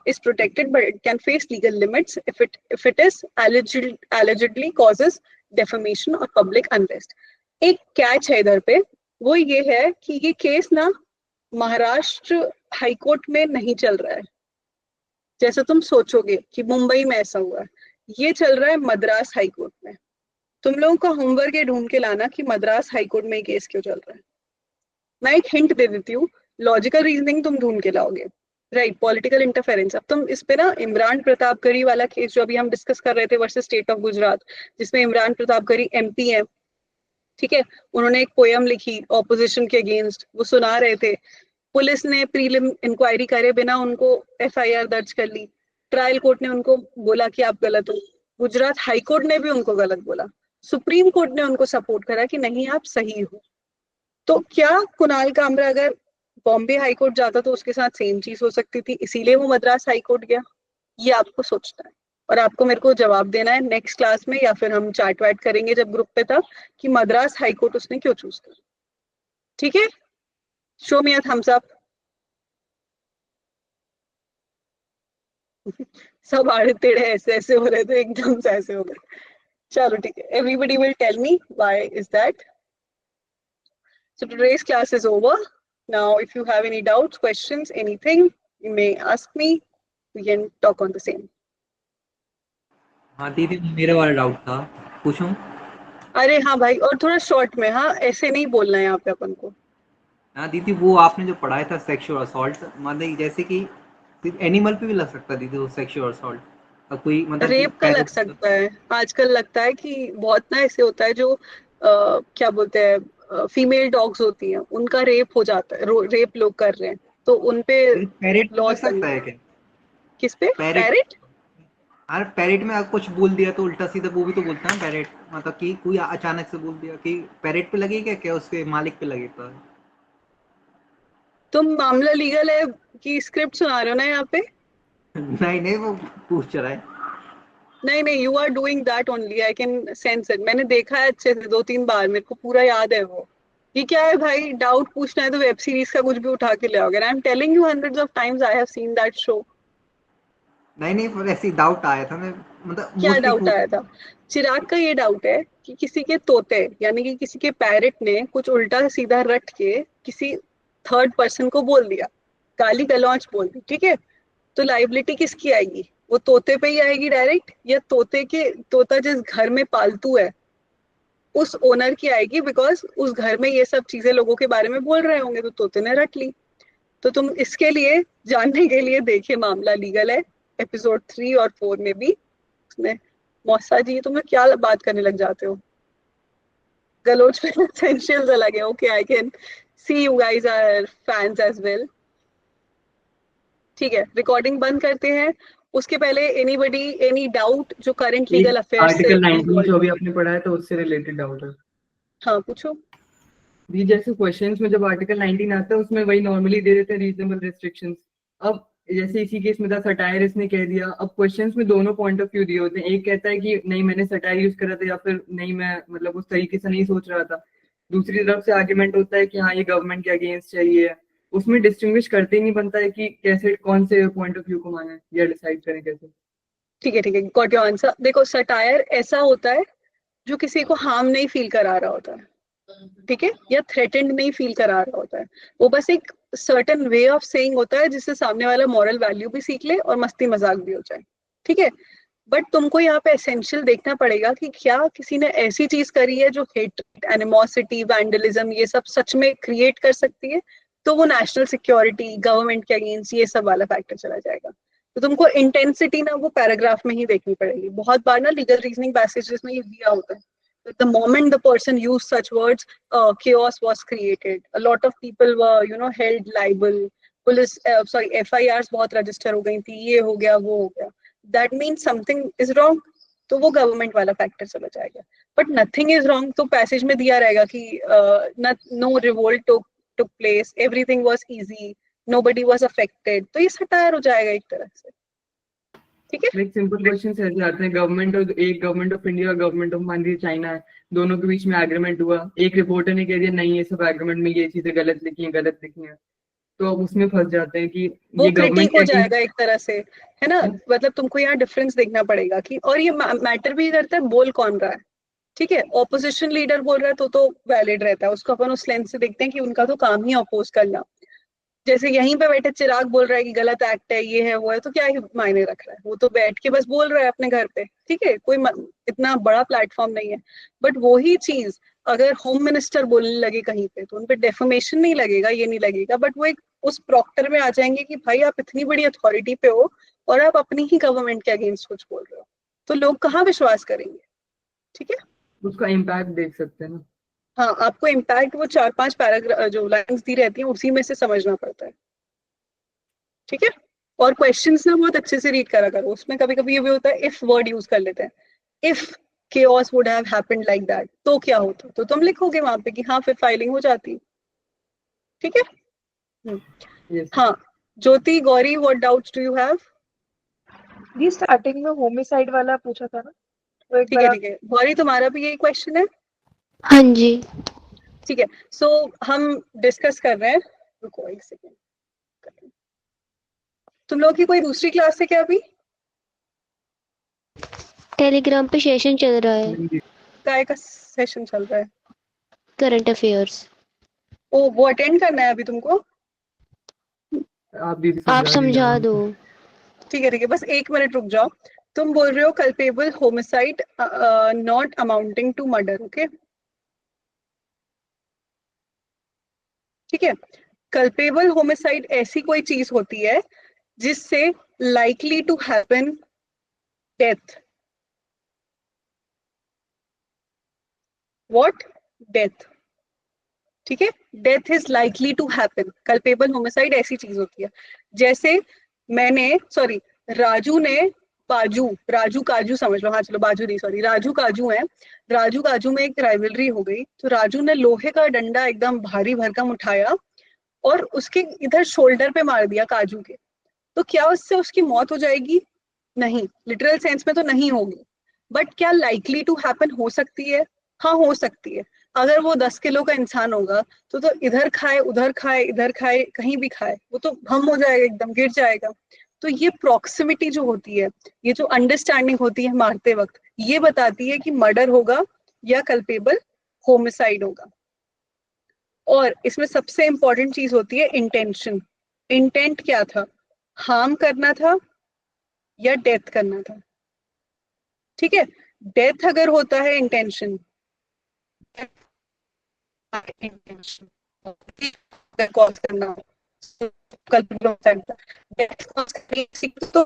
is protected, but it can face legal limits if it is allegedly causes defamation or public unrest. एक कैच है इधर पे, वो ये है कि ये केस ना महाराष्ट्र हाईकोर्ट में नहीं चल रहा है जैसा तुम सोचोगे कि मुंबई में ऐसा हुआ है। ये चल रहा है मद्रास हाईकोर्ट में। तुम लोगों का होमवर्क ये ढूंढ के लाना कि मद्रास हाईकोर्ट में केस क्यों चल रहा है। मैं एक हिंट दे देती हूँ, लॉजिकल रीजनिंग तुम ढूंढ के लाओगे, राइट। पॉलिटिकल इंटरफेरेंस, अब तुम इस पे ना इमरान प्रतापगढ़ी वाला केस जो अभी हम डिस्कस कर रहे थे वर्सेस स्टेट ऑफ गुजरात, जिसमें इमरान प्रतापगढ़ी एमपी है, ठीक है, उन्होंने एक पोयम लिखी ऑपोजिशन के अगेंस्ट, वो सुना रहे थे, पुलिस ने प्रीलिम इंक्वायरी करे बिना उनको एफआईआर दर्ज कर ली, ट्रायल कोर्ट ने उनको बोला कि आप गलत हो, गुजरात हाई कोर्ट ने भी उनको गलत बोला, सुप्रीम कोर्ट ने उनको सपोर्ट करा कि नहीं आप सही हो। तो क्या कुणाल कामरा अगर बॉम्बे हाई कोर्ट जाता तो उसके साथ सेम चीज हो सकती थी, इसीलिए वो मद्रास हाई कोर्ट गया? ये आपको सोचना है और आपको मेरे को जवाब देना है नेक्स्ट क्लास में, या फिर हम चैट वैट करेंगे जब ग्रुप पे था, कि मद्रास हाई कोर्ट उसने क्यों चूज करा। ठीक है, show me a thumbs up. सब आड़े टेढ़े ऐसे ऐसे हो रहे थे, एकदम से ऐसे हो गए। चलो ठीक है, everybody will tell me why is that. So today's class is over. Now, if you have any doubts, questions, anything, you may ask me. We can talk on the same. हाँ दीदी, मेरे वाला डाउट था, पूछूं? अरे हाँ भाई, और थोड़ा शॉर्ट में, हाँ ऐसे नहीं बोलना है यहाँ पे अपन को। हाँ दीदी, वो आपने जो पढ़ाया था सेक्सुअल असॉल्ट, मतलब जैसे कि एनिमल पे भी लग सकता है दीदी वो सेक्सुअल असॉल्ट, अब कोई मतलब कि रेप का लग सकता है, आजकल लगता है कि बहुत ना ऐसे होता है जो क्या बोलते हैं, फीमेल डॉग्स होती हैं उनका रेप हो जाता है, रेप लोग कर रहे हैं, तो उनपे पैरेट लग लॉस सकता है क्या? किस पे? पैरेट? पैरेट? अरे पैरेट में अगर कुछ बोल दिया तो उल्टा सीधा वो भी तो बोलता है पैरेट, मतलब कि कोई अचानक से बोल दिया कि पैरेट पे लगेगा क्या, उसके मालिक पे लगेगा? तुम मामला लीगल है कि स्क्रिप्ट सुना रहे हो ना यहाँ पे? नहीं नहीं, वो पूछ रहा है। नहीं नहीं, you are doing that only, I can sense it. मैंने देखा है अच्छे से 2-3 बार, मेरे को पूरा याद है वो। ये क्या है भाई, डाउट पूछना है तो वेब सीरीज का कुछ भी उठा के ले आओगे। I am telling you hundreds of times I have seen that show. नहीं नहीं, पर ऐसे डाउट आया था, मैं मतलब क्या मोस्टली डाउट आया था? चिराग का ये डाउट है कि किसी के तोते यानी कि किसी के पैरेट ने कुछ उल्टा सीधा रट के किसी थर्ड पर्सन को बोल दिया, गाली गलौच बोल दी, ठीक है, तो लाइबिलिटी किसकी आएगी? वो तोते पे ही आएगी डायरेक्ट, या तोता जिस घर में पालतू है उस ओनर की आएगी, बिकॉज उस घर में ये सब चीजें लोगों के बारे में बोल रहे होंगे तो तोते ने रट ली। तो तुम इसके लिए जानने के लिए देखिए, मामला लीगल है, एपिसोड 3 और 4 में भी। उसमें मौसा जी तुम लोग क्या बात करने लग जाते हो, गलोच में एसेंशियल्स अलग है। Okay, I can see you guys are fans as well. ठीक है, रिकॉर्डिंग बंद करते हैं। उसके पहले एनीबडी एनी डाउट जो करंट लीगल अफेयर्स से आर्टिकल 19 involved जो है? अभी आपने पढ़ा है तो उससे रिलेटेड डाउट है। हाँ पूछो। भी जैसे क्वेश्चंस में जब आर्टिकल 19 आता है उसमें वही नॉर्मली दे देते हैं रीजनेबल रेस्ट्रिक्शंस। अब जैसे इसी केस में था सटायर, इसने कह दिया। अब क्वेश्चंस में दोनों पॉइंट ऑफ व्यू दिए होते हैं, एक कहता है कि नहीं मैंने सटायर यूज करा था, या फिर नहीं मैं मतलब उस तरीके से नहीं सोच रहा था। दूसरी तरफ से आर्ग्यूमेंट होता है कि हाँ ये गवर्नमेंट के अगेंस्ट चाहिए। उसमें डिस्टिंग्विश करते ही नहीं बनता है कि कैसे कौन से पॉइंट ऑफ व्यू को माने या डिसाइड करें कैसे। ठीक है, गॉट योर आंसर। देखो सटायर ऐसा होता है जो किसी को हार्म नहीं फील करा रहा होता है, ठीक है, या थ्रेटेंड नहीं फील करा रहा होता है। वो बस एक सर्टेन वे ऑफ सेइंग होता है जिससे सामने वाला मॉरल वैल्यू भी सीख ले और मस्ती मजाक भी हो जाए, ठीक है। बट तुमको यहाँ पे एसेंशियल देखना पड़ेगा कि क्या किसी ने ऐसी चीज करी है जो हेट, एनिमोसिटी, वैंडलिज्म ये सब सच में क्रिएट कर सकती है, तो वो नेशनल सिक्योरिटी, गवर्नमेंट के अगेंस्ट ये सब वाला फैक्टर चला जाएगा। तो तुमको इंटेंसिटी ना वो पैराग्राफ में ही देखनी पड़ेगी। बहुत बार ना लीगल रीजनिंग पैसेजेस में ये दिया होता है, the moment the person used such words, chaos was created. A lot of people were, held liable. Police, FIRs बहुत रजिस्टर हो गई थी, ये हो गया वो हो गया। That means something is wrong. तो वो गवर्नमेंट वाला फैक्टर चला जाएगा। बट नथिंग इज रॉन्ग तो पैसेज में दिया रहेगा कि no revolt took place, everything was easy, nobody was affected, तो ये सटायर हो जाएगा एक तरह से, ठीक है। लाइक सिंपल क्वेश्चन ऐसे आते हैं, गवर्नमेंट और एक गवर्नमेंट ऑफ इंडिया और गवर्नमेंट ऑफ मान लीजिए चाइना है, दोनों के बीच में एग्रीमेंट हुआ। एक रिपोर्टर ने कह दिया नहीं ये सब एग्रीमेंट में ये चीजें गलत लिखी हैं, तो अब उसमें फंस जाते हैं कि वो ये गवर्नमेंट क्रिटिक हो जाएगा एक तरह से, है ना। मतलब तुमको यहाँ डिफरेंस देखना पड़ेगा कि, और ये मैटर भी करता है बोल कौन रहा है, ठीक है। ऑपोजिशन लीडर बोल रहा है तो वैलिड रहता है, उसको अपन उस लेंस से देखते हैं कि उनका तो काम ही अपोज करना। जैसे यहीं पे बैठे चिराग बोल रहा है कि गलत एक्ट है, ये है वो है, तो क्या ही मायने रख रहा है, वो तो बैठ के बस बोल रहा है अपने घर पे, ठीक है, कोई इतना बड़ा प्लेटफॉर्म नहीं है। बट वही चीज अगर होम मिनिस्टर बोलने लगे कहीं पे तो उनपे डेफमेशन नहीं लगेगा, ये नहीं लगेगा, बट वो एक उस प्रॉक्टर में आ जाएंगे कि भाई आप इतनी बड़ी अथॉरिटी पे हो और आप अपनी ही गवर्नमेंट के अगेंस्ट कुछ बोल रहे हो, तो लोग कहाँ विश्वास करेंगे, ठीक है। उसका इम्पैक्ट देख सकते हैं ना। हाँ, आपको इम्पैक्ट वो 4-5 पैराग्राफ जो लाइंस दी रहती हैं उसी में से समझना पड़ता है, ठीक है। और क्वेश्चंस ना बहुत अच्छे से रीड करा करो, उसमें कभी कभी ये भी होता है इफ वर्ड यूज कर लेते हैं। If chaos would have happened like that, तो क्या होता, तो तुम लिखोगे वहां पे कि हाँ फिर फाइलिंग हो जाती, ठीक है। Yes. हाँ, Jyoti, Gauri, what doubts do you have? जी स्टार्टिंग में होमिसाइड वाला पूछा था ना, तो एक ठीक बार है आप ठीक है, गौरी तुम्हारा भी यही क्वेश्चन है? हाँ जी। ठीक है, सो हम डिस्कस कर रहे हैं, रुको एक सेकेंड। तुम लोग की कोई दूसरी क्लास है क्या अभी? टेलीग्राम पे सेशन चल रहा है, काय का सेशन चल रहा है? Current affairs. ओ, वो अटेंड करना है अभी तुमको? आप दीदी आप समझा दो। ठीक है, बस 1 मिनट रुक जाओ। तुम बोल रहे हो culpable homicide not amounting to murder, okay, ठीक है। कल्पेबल होमिसाइड ऐसी कोई चीज होती है जिससे likely to happen death. What? Death, ठीक है। Death is likely to happen. Culpable homicide ऐसी चीज होती है जैसे राजू ने राजू काजू समझ लो, हाँ चलो बाजू नहीं, सॉरी राजू काजू है। राजू काजू में एक राइवलरी हो गई, तो राजू ने लोहे का डंडा एकदम भारी भरकम उठाया और उसके इधर शोल्डर पे मार दिया काजू के। तो क्या उससे उसकी मौत हो जाएगी? नहीं, लिटरल सेंस में तो नहीं होगी, बट क्या लाइकली टू हैपन हो सकती है? हाँ हो सकती है। अगर वो 10 किलो का इंसान होगा तो इधर खाए उधर खाए इधर खाए कहीं भी खाए वो तो हम हो जाएगा, एकदम गिर जाएगा। तो ये प्रॉक्सिमिटी जो होती है, ये जो अंडरस्टैंडिंग होती है मारते वक्त, ये बताती है कि मर्डर होगा या कल्पेबल होमिसाइड होगा। और इसमें सबसे इंपॉर्टेंट चीज होती है इंटेंशन। इंटेंट क्या था? हार्म करना था या डेथ करना था, ठीक है। डेथ अगर होता है इंटेंशन कॉज करना, डेथ कॉज करनी तो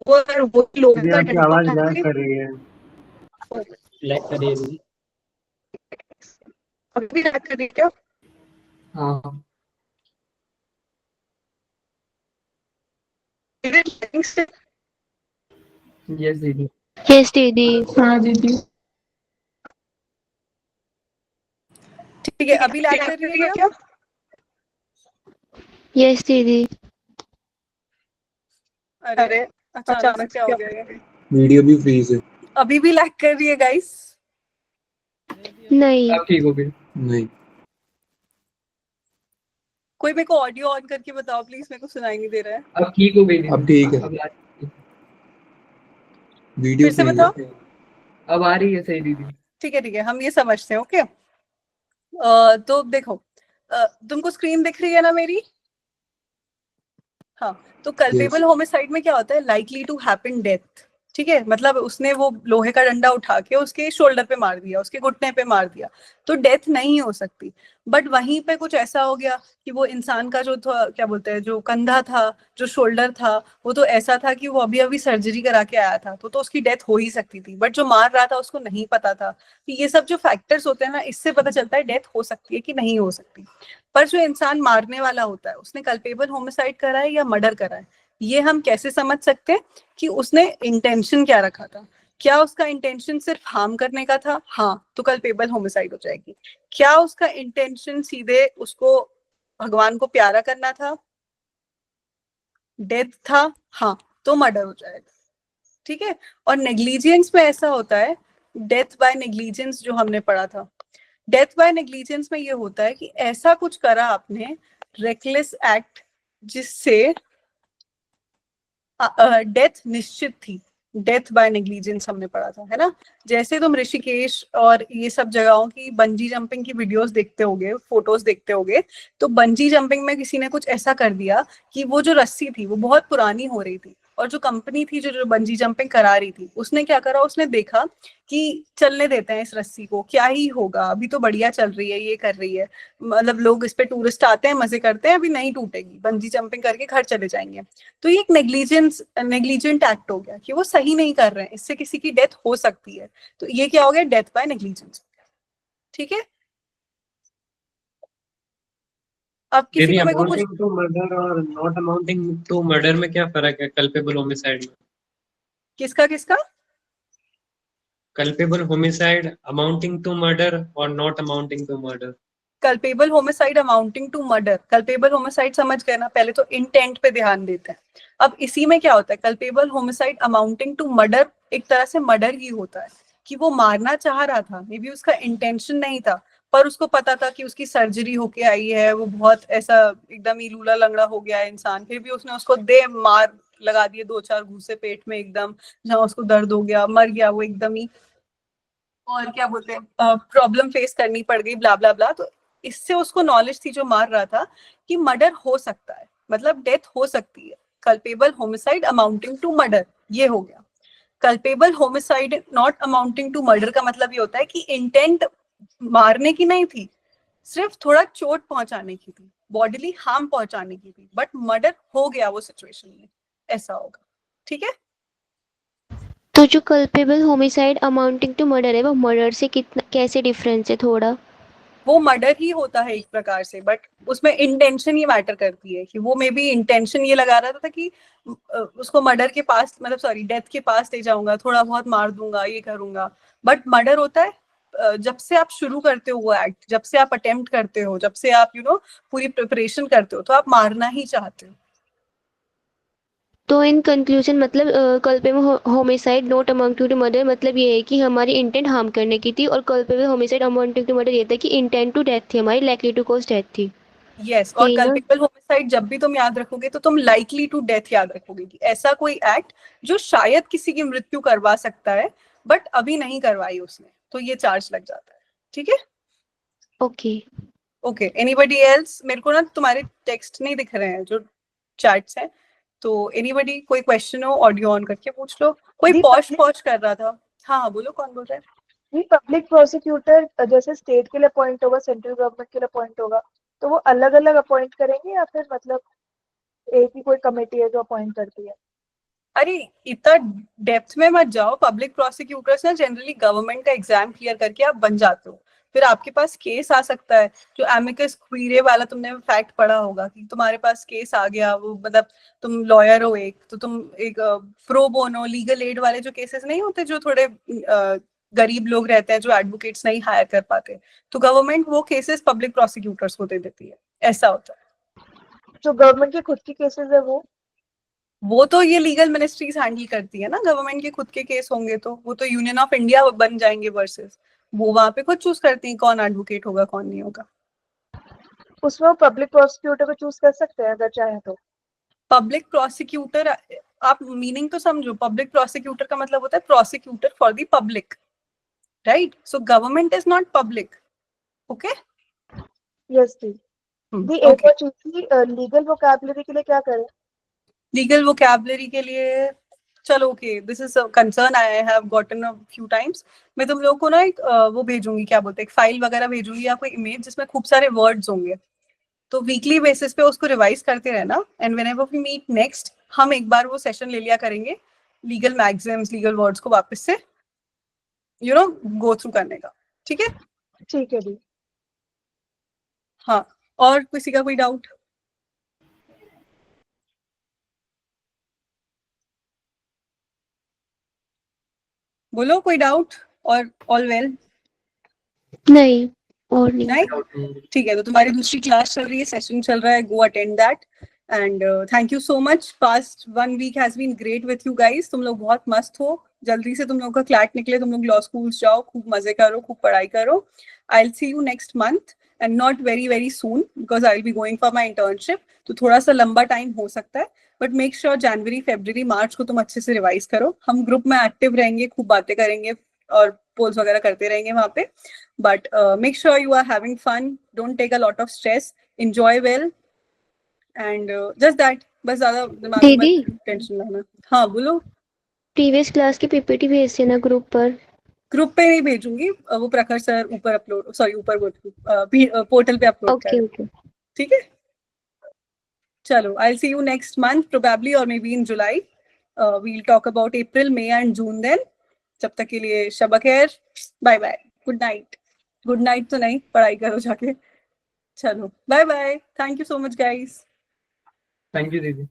और वो लोहे दीदी का आपकी डंडा आवाज उठा लैग के कर रही है। लैग कर रही है दीदी। अभी भी लैग कर रही है क्या? हाँ Is it lagging still? Yes दीदी। यस दीदी। हाँ दीदी। ठीक है, अभी लैग कर रही है क्या? यस दीदी। अरे अचानक से क्या हो गया ये? वीडियो भी फ्रीज है। अभी भी लैग कर रही है गाइस? नहीं। अब ठीक हो गई। नहीं, कोई मेरे को ऑडियो ऑन करके बताओ प्लीज, मेरे को सुनाई नहीं दे रहा है। अब ठीक हो गई दीदी। अब ठीक है। अब वीडियो फिर से फ्रीज बताओ। है। अब आ रही है सही दीदी। ठीक है, हम ये समझते हैं। ओके, तो देखो, तुमको स्क्रीन दिख रही है ना मेरी? हाँ, तो कल्पेबल होमिसाइड में क्या होता है? Likely to happen death. ठीक है, मतलब उसने वो लोहे का डंडा उठा के उसके शोल्डर पे मार दिया, उसके घुटने पे मार दिया, तो डेथ नहीं हो सकती। बट वहीं पे कुछ ऐसा हो गया कि वो इंसान का जो था, क्या बोलते हैं, जो कंधा था, जो शोल्डर था, वो तो ऐसा था कि वो अभी अभी सर्जरी करा के आया था, तो उसकी डेथ हो ही सकती थी। बट जो मार रहा था उसको नहीं पता था। तो ये सब जो फैक्टर्स होते हैं ना, इससे पता चलता है डेथ हो सकती है कि नहीं हो सकती। पर जो इंसान मारने वाला होता है, उसने कल्पेबल होमिसाइड करा है या मर्डर करा है, ये हम कैसे समझ सकते हैं कि उसने इंटेंशन क्या रखा था? क्या उसका इंटेंशन सिर्फ हार्म करने का था? हाँ, तो कल्पेबल होमिसाइड हो जाएगी। क्या उसका इंटेंशन सीधे उसको भगवान को प्यारा करना था, डेथ था? हाँ, तो मर्डर हो जाएगा। ठीक है, और नेग्लिजेंस में ऐसा होता है, डेथ बाय नेग्लिजेंस जो हमने पढ़ा था, डेथ बाय नेग्लिजेंस में ये होता है कि ऐसा कुछ करा आपने, रेकलेस एक्ट, जिससे डेथ निश्चित थी। डेथ बाय नेग्लिजेंस हमने पढ़ा था, है ना? जैसे तुम ऋषिकेश और ये सब जगहों की बंजी जंपिंग की वीडियोस देखते होगे, फोटोज देखते होगे, तो बंजी जंपिंग में किसी ने कुछ ऐसा कर दिया कि वो जो रस्सी थी वो बहुत पुरानी हो रही थी, और जो कंपनी थी जो बंजी जंपिंग करा रही थी, उसने क्या करा, उसने देखा कि चलने देते हैं इस रस्सी को, क्या ही होगा, अभी तो बढ़िया चल रही है, ये कर रही है, मतलब लोग इस पे टूरिस्ट आते हैं, मजे करते हैं, अभी नहीं टूटेगी, बंजी जंपिंग करके घर चले जाएंगे। तो ये एक नेग्लिजेंट एक्ट हो गया कि वो सही नहीं कर रहे हैं, इससे किसी की डेथ हो सकती है। तो ये क्या हो गया? Death by negligence. ठीक है, अब किसी दीदी को मेरे को कुछ अमाउंटिंग टू मर्डर और नॉट अमाउंटिंग टू मर्डर में क्या फर्क है कल्पेबल होमिसाइड में? किसका किसका culpable homicide amounting to murder और not amounting to murder. Culpable homicide amounting to murder, culpable homicide समझ गए ना? पहले तो इंटेंट पे ध्यान देते हैं। अब इसी में क्या होता है, culpable homicide amounting to murder एक तरह से मर्डर ही होता है, कि वो मारना चाह रहा था, मे बी उसका इंटेंशन नहीं था, पर उसको पता था कि उसकी सर्जरी होके आई है, वो बहुत ऐसा एकदम ही लूला लंगड़ा हो गया है इंसान, फिर भी उसने उसको दे मार लगा दिए, 2-4 घूसे पेट में एकदम, जहाँ उसको दर्द हो गया, मर गया वो एकदम ही, और क्या बोलते हैं, प्रॉब्लम फेस करनी पड़ गई, ब्ला ब्ला ब्ला। तो इससे उसको नॉलेज थी जो मार रहा था कि मर्डर हो सकता है, मतलब डेथ हो सकती है। Culpable homicide amounting to murder, ये हो गया। Culpable homicide not amounting to murder का मतलब ये होता है कि इंटेंट मारने की नहीं थी, सिर्फ थोड़ा चोट पहुंचाने की थी, बॉडीली हार्म पहुंचाने की थी, बट मर्डर हो गया वो सिचुएशन में, ऐसा होगा। ठीक है, तो जो culpable homicide amounting to murder है वो मर्डर से कितना कैसे डिफरेंस है थोड़ा? वो मर्डर ही होता है एक प्रकार से, बट उसमें इंटेंशन ये मैटर करती है, कि वो मे बी इंटेंशन ये लगा रहा था कि उसको मर्डर के पास, मतलब सॉरी, डेथ के पास ले जाऊंगा, थोड़ा बहुत मार दूंगा, ये करूंगा। बट मर्डर होता है जब से आप शुरू करते हो वो एक्ट, जब से आप अटेम्प्ट करते हो, जब से आप पूरी प्रिपरेशन करते हो, तो आप मारना ही चाहते हो। तो इन कंक्लूजन मतलब culpable homicide not amounting to murder मतलब ये है कि हमारी इंटेंट हार्म करने की थी, और culpable homicide amounting to murder ये था कि इंटेंट टू डेथ थी हमारी, लाइकली टू कॉज डेथ थी। यस, और यही ना? कल्पेबल होमिसाइड जब भी तुम याद रखोगे तो तुम लाइकली टू डेथ याद रखोगे, कि ऐसा कोई एक्ट जो शायद किसी की मृत्यु करवा सकता है, बट अभी नहीं करवाई उसने, तो ये चार्ज लग जाता है। ठीक है, ओके। Okay, anybody else? मेरे को ना तुम्हारे टेक्स्ट नहीं दिख रहे हैं जो चैट्स हैं, तो एनीबडी कोई क्वेश्चन हो, ऑडियो ऑन करके पूछ लो। कोई जी, पॉश पॉश कर रहा था। हाँ हाँ, बोलो, कौन बोल रहा है? जी, पब्लिक प्रोसिक्यूटर जैसे स्टेट के लिए अपॉइंट होगा, सेंट्रल गवर्नमेंट के लिए अपॉइंट होगा, तो वो अलग अलग अपॉइंट करेंगे या फिर मतलब एक ही कोई कमेटी है जो अपॉइंट करती है? अरे इतना डेप्थ में मत जाओ। पब्लिक प्रोसिक्यूटर्स ना जनरली गवर्नमेंट का एग्जाम क्लियर करके आप बन जाते हो, फिर आपके पास केस आ सकता है। जो एमिकस क्यूरे वाला तुमने फैक्ट पढ़ा होगा कि तुम्हारे पास केस आ गया, वो मतलब तुम लॉयर हो एक, तो तुम एक प्रो बोनो लीगल एड वाले जो केसेस नहीं होते, जो थोड़े गरीब लोग रहते हैं जो एडवोकेट्स नहीं हायर कर पाते, तो गवर्नमेंट वो केसेस पब्लिक प्रोसिक्यूटर्स को दे देती है, ऐसा होता है। जो गवर्नमेंट के खुद की केसेस है वो तो ये लीगल मिनिस्ट्रीज हैंडल करती है ना। गवर्नमेंट के खुद के केस होंगे तो वो तो यूनियन ऑफ इंडिया बन जाएंगे वर्सेस, वो वहां पे खुद चूज करती है कौन एडवोकेट होगा कौन नहीं होगा। उसमें वो पब्लिक प्रोसिक्यूटर को चूज कर सकते हैं अगर चाहे तो। पब्लिक प्रोसिक्यूटर, आप मीनिंग तो समझो, पब्लिक प्रोसिक्यूटर का मतलब होता है prosecutor for the public, right? So government is not public, okay? Yes दी। दी एक और चीज थी, लीगल वोकैबुलरी के लिए क्या करें? लीगल वोकैबुलरी के लिए चलो okay, this is concern I have gotten a few times. मैं तुम लोगों को ना एक वो भेजूंगी, क्या बोलते हैं, एक फाइल वगैरह भेजूंगी या कोई इमेज जिसमें खूब सारे वर्ड्स होंगे, तो वीकली बेसिस पे उसको रिवाइज करते रहना। And whenever we meet next, हम एक बार वो सेशन ले लिया करेंगे लीगल मैक्सिम्स, लीगल वर्ड्स को वापस से गो थ्रू करने का, ठीक है? ठीक है दी। हाँ, और किसी का कोई डाउट? बोलो कोई डाउट, और ऑल वेल? नहीं और नहीं। नहीं, ठीक है। तो तुम्हारी दूसरी क्लास चल रही है, सेशन चल रहा है, go attend that. And thank you so much, past 1 week has been great with you guys. तुम लोग बहुत मस्त हो, जल्दी से तुम लोग का क्लैट निकले, तुम लोग लॉ स्कूल्स जाओ, खूब मजे करो, खूब पढ़ाई करो। I will see you next month and not very very soon because I will be going for my internship, तो थोड़ा सा लंबा टाइम हो सकता है, बट मेक श्योर जनवरी फरवरी मार्च को तुम अच्छे से रिवाइज करो। हम ग्रुप में एक्टिव रहेंगे, खूब बातें करेंगे और पोल्स वगैरह करते रहेंगे वहां पे। But make sure you are having fun. Don't take a lot of stress. Enjoy well. And just that. बस ज्यादा दिमाग में दीदी मत टेंशन लेना। हाँ बोलो। प्रीवियस क्लास की पीपीटी भेज देना ग्रुप पर। ग्रुप पे नहीं भेजूंगी, वो प्रखर सर ऊपर अपलोड, सॉरी ऊपर पोर्टल पे अपलोड ओके कर, ओके। ठीक है? चलो, I see you next month probably, और maybe in July. We'll talk about April, May and June then. जब तक के लिए शब खैर, bye bye, good night. Good night तो नहीं, पढ़ाई करो जाके। चलो bye bye, thank you so much guys. Thank you दीदी।